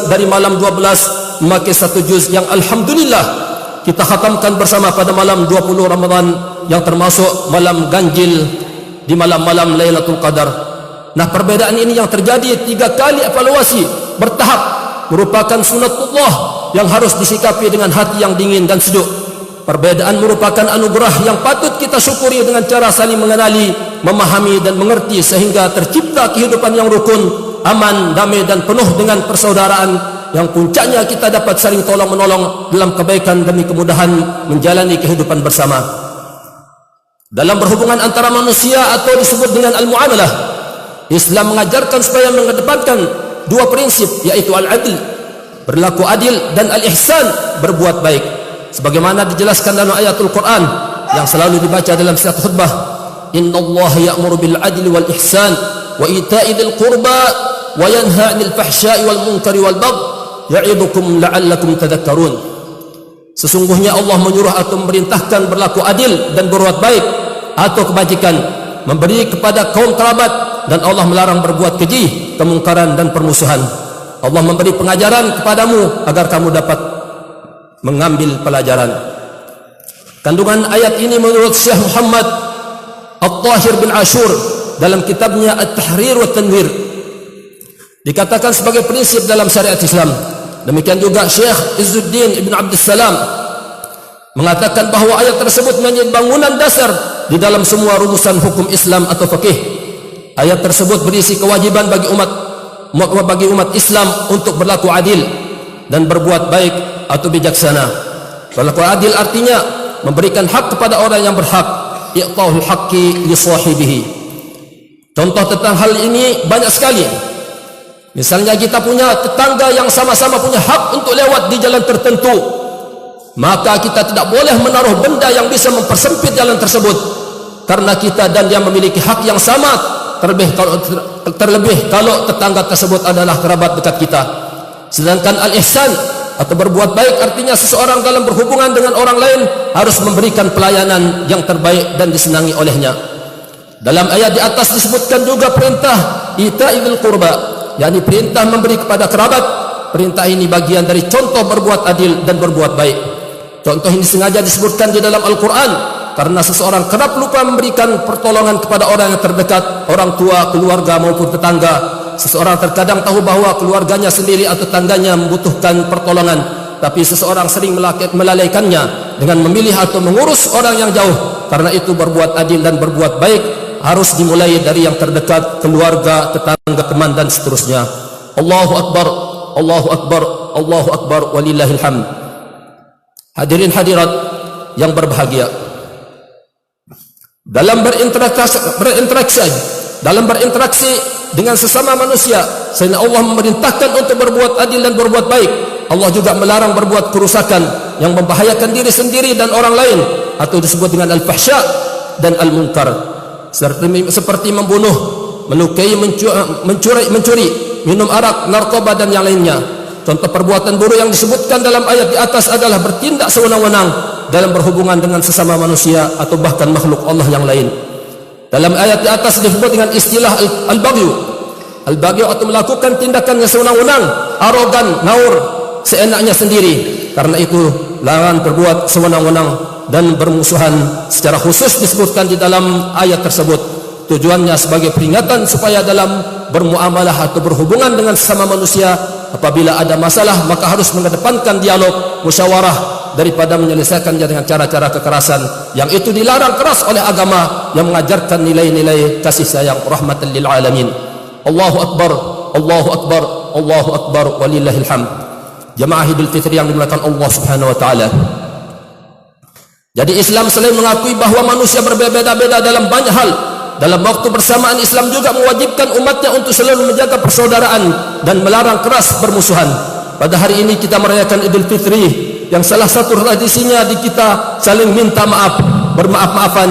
dari malam 12 memakai satu juz yang alhamdulillah kita khatamkan bersama pada malam 20 Ramadan yang termasuk malam ganjil di malam-malam Lailatul Qadar. Nah, perbedaan ini yang terjadi 3 kali evaluasi bertahap merupakan sunatullah yang harus disikapi dengan hati yang dingin dan sejuk. Perbedaan merupakan anugerah yang patut kita syukuri dengan cara saling mengenali, memahami dan mengerti sehingga tercipta kehidupan yang rukun, aman, damai dan penuh dengan persaudaraan yang puncaknya kita dapat saling tolong-menolong dalam kebaikan demi kemudahan menjalani kehidupan bersama. Dalam berhubungan antara manusia atau disebut dengan al-muamalah, Islam mengajarkan supaya mengedepankan 2 prinsip, yaitu al-adl, berlaku adil, dan al-ihsan, berbuat baik. Sebagaimana dijelaskan dalam ayatul Quran yang selalu dibaca dalam setiap khutbah, innallaha ya'muru bil adli wal ihsan wa ita'i dzil qurba wa yanha 'anil fahsya'i wal munkari wal baghi ya'idukum la'allakum tadhakkarun. Sesungguhnya Allah menyuruh atau memerintahkan berlaku adil dan berbuat baik atau kebajikan, memberi kepada kaum kerabat, dan Allah melarang berbuat keji, kemungkaran dan permusuhan. Allah memberi pengajaran kepadamu agar kamu dapat mengambil pelajaran. Kandungan ayat ini menurut Syekh Muhammad At-Tahir bin Ashur dalam kitabnya At-Tahrir wa Tanwir dikatakan sebagai prinsip dalam syariat Islam. Demikian juga Syekh Izzuddin Ibn Abdussalam mengatakan bahawa ayat tersebut menjadi bangunan dasar di dalam semua rumusan hukum Islam atau fikih. Ayat tersebut berisi kewajiban bagi umat Islam untuk berlaku adil dan berbuat baik atau bijaksana. Berlaku adil artinya memberikan hak kepada orang yang berhak, i'ta'ul haqqi li sahibihi. Contoh tentang hal ini banyak sekali. Misalnya kita punya tetangga yang sama-sama punya hak untuk lewat di jalan tertentu, maka kita tidak boleh menaruh benda yang bisa mempersempit jalan tersebut karena kita dan dia memiliki hak yang sama, terlebih kalau tetangga tersebut adalah kerabat dekat kita. Sedangkan al-ihsan atau berbuat baik artinya seseorang dalam berhubungan dengan orang lain harus memberikan pelayanan yang terbaik dan disenangi olehnya. Dalam ayat di atas disebutkan juga perintah ita'il qurba, yakni perintah memberi kepada kerabat. Perintah ini bagian dari contoh berbuat adil dan berbuat baik. Contoh ini sengaja disebutkan di dalam Al-Quran karena seseorang kerap lupa memberikan pertolongan kepada orang yang terdekat, orang tua, keluarga maupun tetangga. Seseorang terkadang tahu bahawa keluarganya sendiri atau tetangganya membutuhkan pertolongan, tapi seseorang sering melalaikannya dengan memilih atau mengurus orang yang jauh. Karena itu berbuat adil dan berbuat baik harus dimulai dari yang terdekat, keluarga, tetangga, teman dan seterusnya. Allahu Akbar, Allahu Akbar, Allahu Akbar, walillahil hamd. Hadirin hadirat yang berbahagia, dalam berinteraksi dengan sesama manusia, selain Allah memerintahkan untuk berbuat adil dan berbuat baik, Allah juga melarang berbuat kerusakan yang membahayakan diri sendiri dan orang lain atau disebut dengan al-fahsya dan al-munkar, seperti membunuh, melukai, mencuri, minum arak, narkoba dan yang lainnya. Contoh perbuatan buruk yang disebutkan dalam ayat di atas adalah bertindak sewenang-wenang dalam berhubungan dengan sesama manusia atau bahkan makhluk Allah yang lain. Dalam ayat di atas disebut dengan istilah al-baghyu. Al-baghyu atau melakukan tindakan yang sewenang-wenang, arogan, ngaur, seenaknya sendiri. Karena itu larangan berbuat sewenang-wenang dan bermusuhan secara khusus disebutkan di dalam ayat tersebut. Tujuannya sebagai peringatan supaya dalam bermuamalah atau berhubungan dengan sesama manusia, apabila ada masalah maka harus mengedepankan dialog, musyawarah daripada menyelesaikannya dengan cara-cara kekerasan yang itu dilarang keras oleh agama yang mengajarkan nilai-nilai kasih sayang, rahmatan lil alamin. Allahu Akbar, Allahu Akbar, Allahu Akbar, walillahil hamd. Jamaah Idul Fitri yang dimuliakan Allah Subhanahu wa taala. Jadi Islam selain mengakui bahawa manusia berbeda-beda dalam banyak hal, dalam waktu bersamaan Islam juga mewajibkan umatnya untuk selalu menjaga persaudaraan dan melarang keras permusuhan. Pada hari ini kita merayakan Idul Fitri yang salah satu tradisinya di kita saling minta maaf, bermaaf-maafan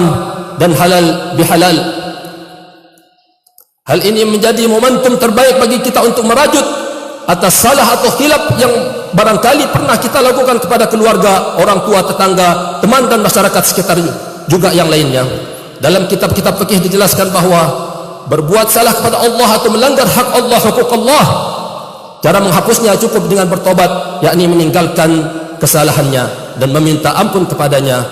dan halal bihalal. Hal ini menjadi momentum terbaik bagi kita untuk merajut atas salah atau khilaf yang barangkali pernah kita lakukan kepada keluarga, orang tua, tetangga, teman dan masyarakat sekitar juga yang lainnya. Dalam kitab-kitab fikih dijelaskan bahawa berbuat salah kepada Allah atau melanggar hak Allah, hukuk Allah Cara menghapusnya cukup dengan bertobat, yakni meninggalkan kesalahannya dan meminta ampun kepadanya.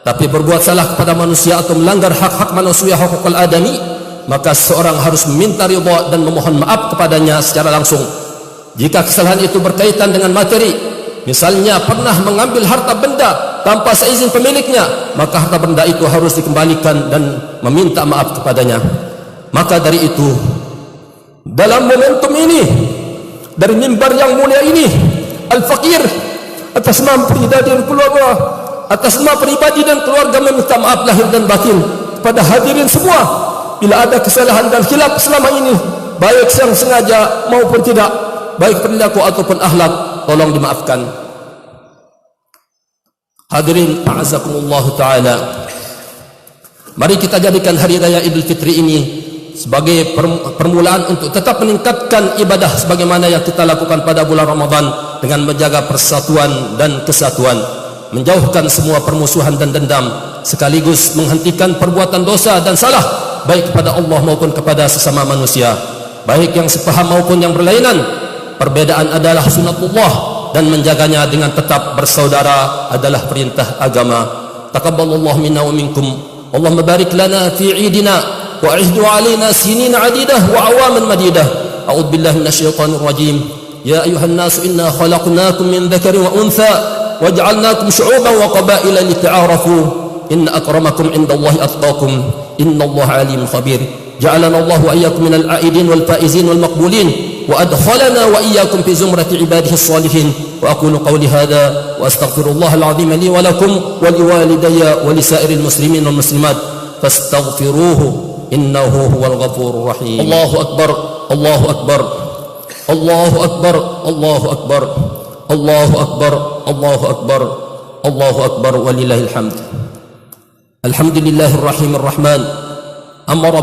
Tapi berbuat salah kepada manusia atau melanggar hak-hak manusia, hukukul adami, maka seorang harus meminta ridha dan memohon maaf kepadanya secara langsung. Jika kesalahan itu berkaitan dengan materi, misalnya pernah mengambil harta benda tanpa seizin pemiliknya, maka harta benda itu harus dikembalikan dan meminta maaf kepadanya. Maka dari itu, dalam momentum ini, dari mimbar yang mulia ini, Al-Fakir atas nama pribadi dan keluarga, atas nama pribadi dan keluarga meminta maaf lahir dan batin kepada hadirin semua. Bila ada kesalahan dan khilaf selama ini, baik yang sengaja maupun tidak, baik perilaku ataupun akhlak, tolong dimaafkan. Hadirin a'azakumullah ta'ala, mari kita jadikan hari raya Idul Fitri ini sebagai permulaan untuk tetap meningkatkan ibadah sebagaimana yang kita lakukan pada bulan Ramadan, dengan menjaga persatuan dan kesatuan, menjauhkan semua permusuhan dan dendam, sekaligus menghentikan perbuatan dosa dan salah baik kepada Allah maupun kepada sesama manusia, baik yang sepaham maupun yang berlainan. Perbedaan adalah sunatullah dan menjaganya dengan tetap bersaudara adalah perintah agama. Taqabbalallahu minna wa minkum. Allahumma barik lana fi 'idina wa ahdu 'alaina sinin 'adidah wa awaman madidah. A'udzu billahi minasyaitonir rajim. Ya ayuhan nas inna khalaqnakum min dzakarin wa untha waj'alnakum syu'uban wa qabaila lita'arafu. Inna akramakum 'indallahi atqakum. Innallaha 'alimun khabir. Ja'alana Allahu wa iyyakum minal 'aidin wal faizin wal maqbulin وأدخلنا وإياكم في زمرة عباده الصالحين. وأقول قولي هذا وأستغفر الله العظيم لي ولكم ولوالدي ولسائر المسلمين والمسلمات فاستغفروه إنه هو الغفور الرحيم. الله أكبر الله أكبر الله أكبر الله أكبر الله أكبر الله أكبر الله أكبر ولله الحمد. الحمد لله الرحيم الرحمن أمر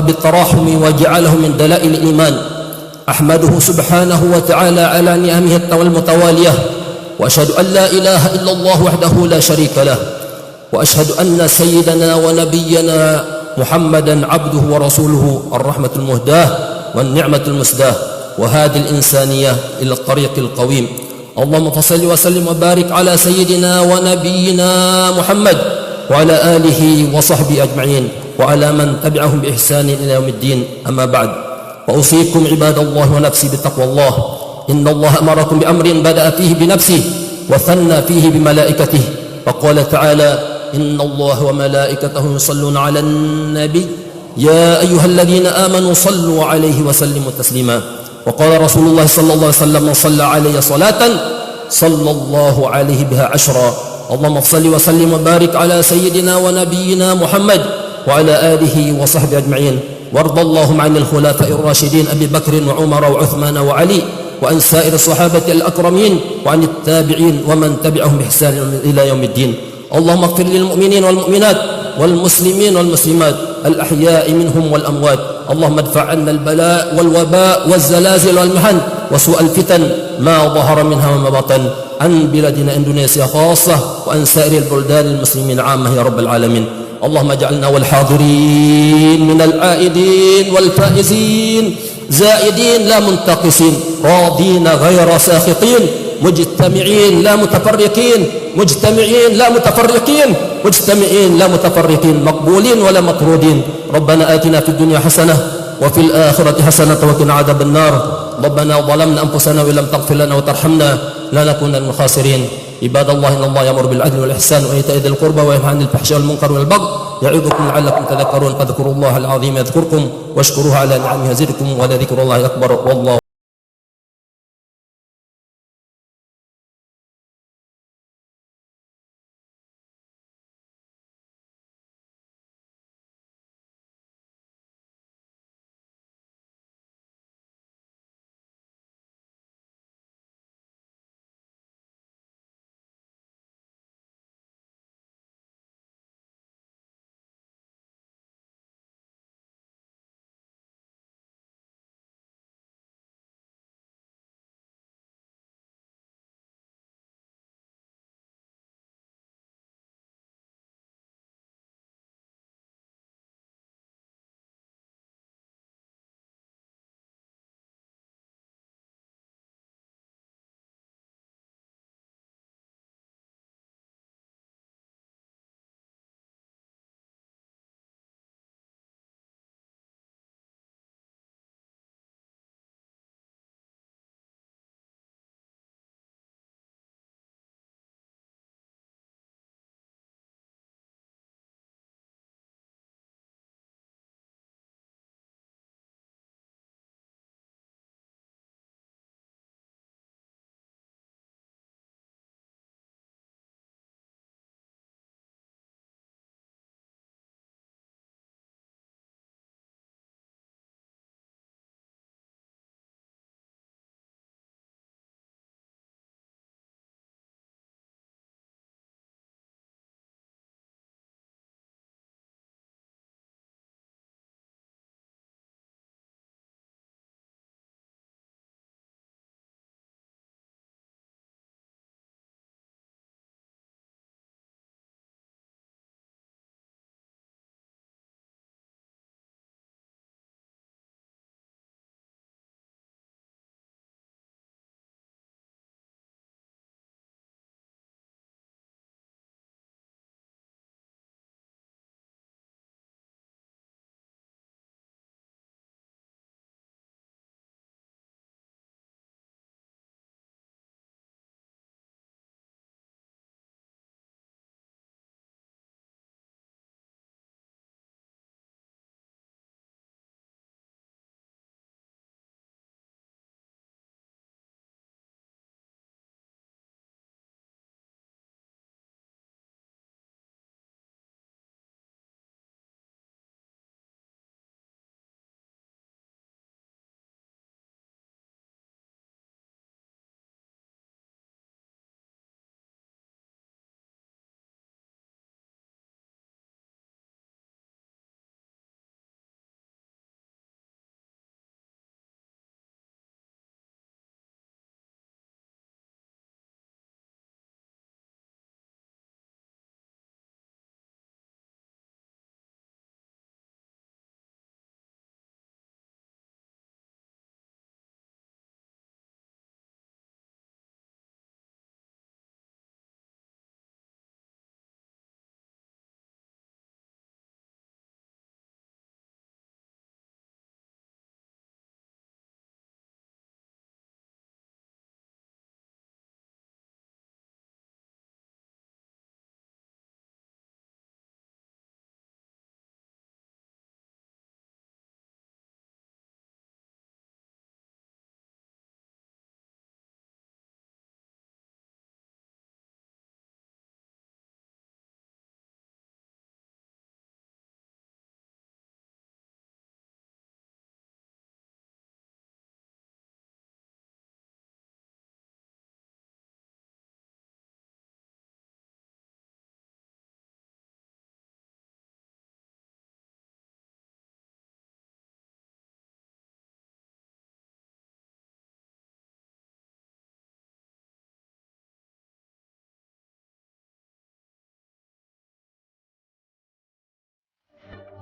بالتراحم وجعله من دلائل الإيمان. أحمده سبحانه وتعالى على نعمه المتوالية، وأشهد أن لا إله إلا الله وحده لا شريك له، وأشهد أن سيدنا ونبينا محمدا عبده ورسوله الرحمة المهداة والنعمة المسداة وهادي الإنسانية إلى الطريق القويم. اللهم صل وسلم وبارك على سيدنا ونبينا محمد وعلى آله وصحبه أجمعين وعلى من تبعهم بإحسان إلى يوم الدين. أما بعد، وأوصيكم عباد الله ونفسي بتقوى الله. إن الله أمركم بأمر بدأ فيه بنفسه وثنى فيه بملائكته، وقال تعالى: إن الله وملائكته يصلون على النبي يا أيها الذين آمنوا صلوا عليه وسلموا تسليما. وقال رسول الله صلى الله عليه وسلم: من صلى علي صلاة صلى الله عليه بها 10. اللهم صل وسلم وبارك على سيدنا ونبينا محمد وعلى آله وصحبه أجمعين. وارض اللهم عن الخلفاء الراشدين أبي بكر وعمر وعثمان وعلي، وعن سائر الصحابة الأكرمين، وعن التابعين ومن تبعهم بإحسان إلى يوم الدين. اللهم اغفر للمؤمنين والمؤمنات والمسلمين والمسلمات الأحياء منهم والأموات. اللهم ادفع عنا البلاء والوباء والزلازل والمحن وسوء الفتن ما ظهر منها وما بطن عن بلادنا إندونيسيا خاصة وعن سائر البلدان المسلمين عامة يا رب العالمين. اللهم اجعلنا والحاضرين من العائدين والفائزين زائدين لا منتقصين راضين غير ساخطين مجتمعين لا متفرقين مجتمعين لا متفرقين مجتمعين لا متفرقين مقبولين ولا مطرودين. ربنا آتنا في الدنيا حسنة وفي الآخرة حسنة وقنا عذاب النار. ربنا ظلمنا أنفسنا وإن لم تغفر لنا وترحمنا لنكونن من الخاسرين. عباد الله، إن الله يأمر بالعدل والإحسان وإيتاء ذي القربى وينهى عن الفحشاء والمنكر والبغي يعظكم لعلكم تذكرون. فاذكروا الله العظيم يذكركم واشكروه على نعمه يزدكم ولذكر الله أكبر والله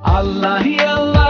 Allah ya Allah.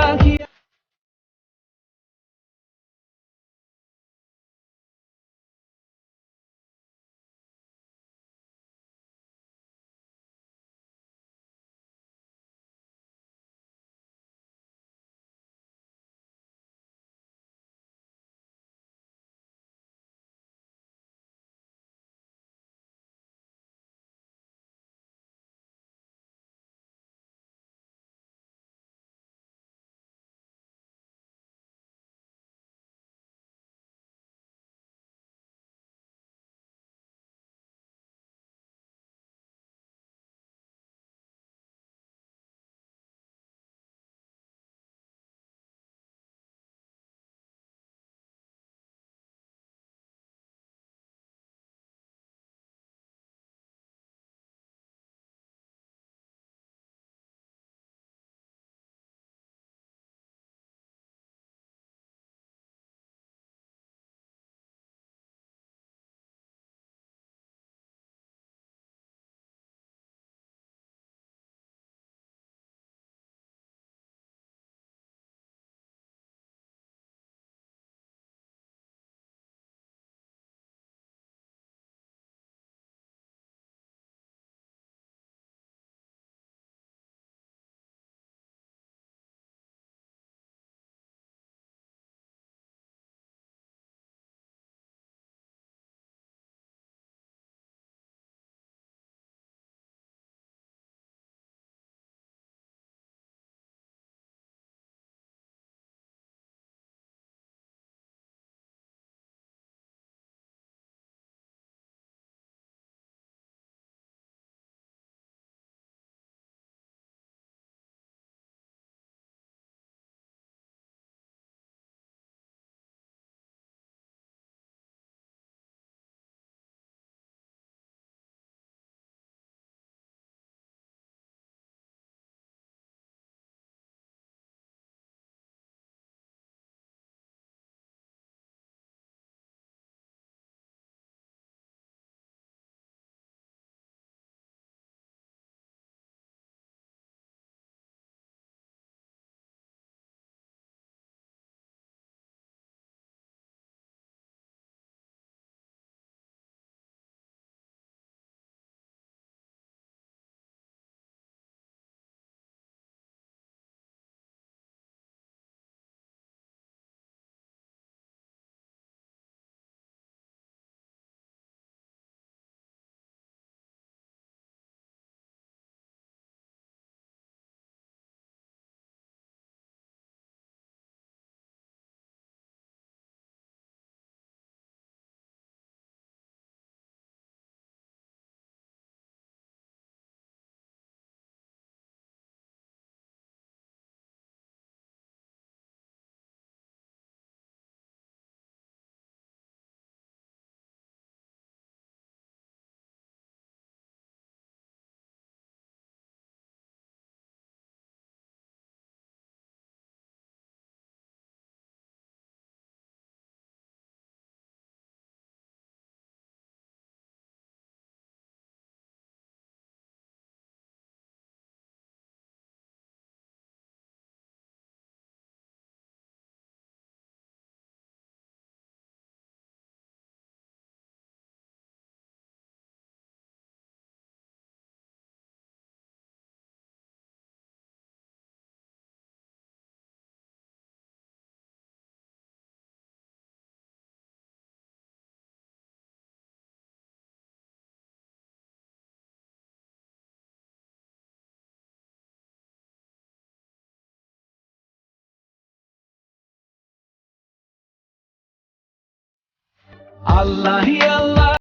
Allah ya Allah.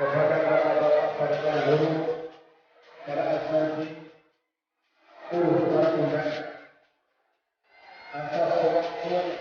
kepada bapak-bapak para guru, para asnafi, para undangan, atas waktu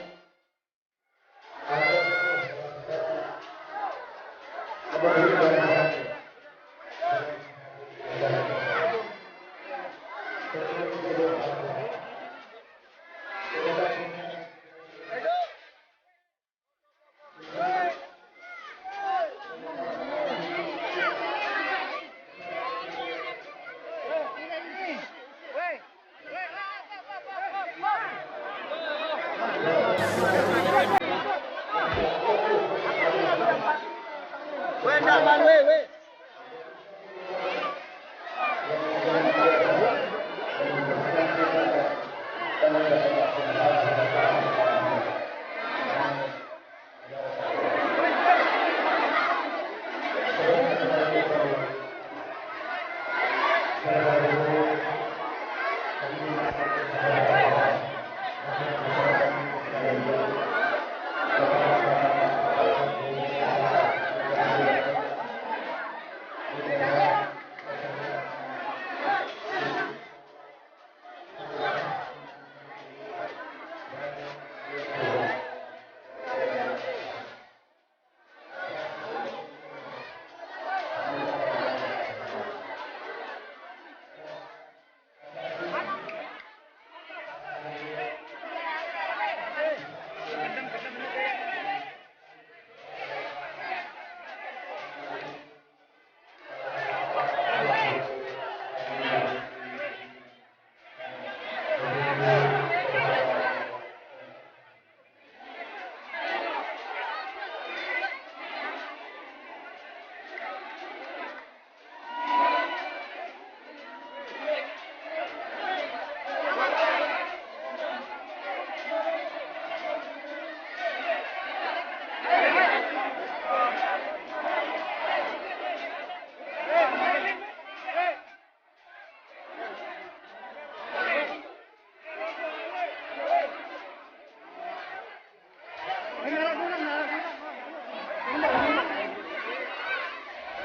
Weh, jangan, weh.